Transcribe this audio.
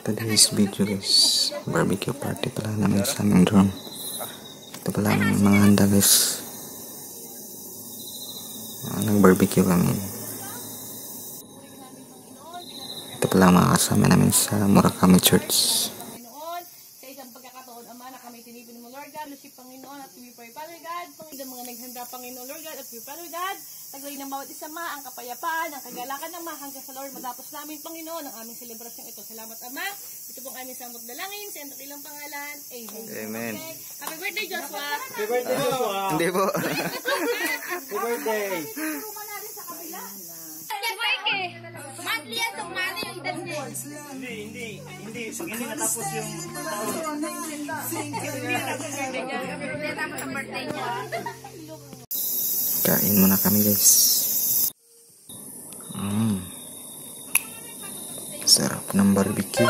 Today's video is barbecue party pala namin sa aming dorm. Ito pala ang mga handa guys. Nag-barbecue kami. Ito pala ang mga kasama namin sa Murakami Church. Sa isang pagkakataon, Ama, na kami tinipin mo, Lord God, Lord Panginoon, at we pray, Father God, Panginoon, mga naghanda, Panginoon, Lord God, at we pray, Father God, taglay ng bawat isa, Ma, ang kapayapaan, ang kagalakan ng Ma, hanggang sa Lord, matapos namin, Panginoon, ang aming selebrasyon ito. Salamat, Ama. Ito pong aming samot dalangin, sa ilang pangalan. Amen. Amen. Okay. Happy birthday, Joshua. Happy birthday, Joshua. Hindi po. Happy birthday. Monthly yan, itong money yung dad niya. Hindi. Pag hindi natapos yung taon. Tapos ang birthday niya. Kain muna kami guys. Sarap ng barbecue.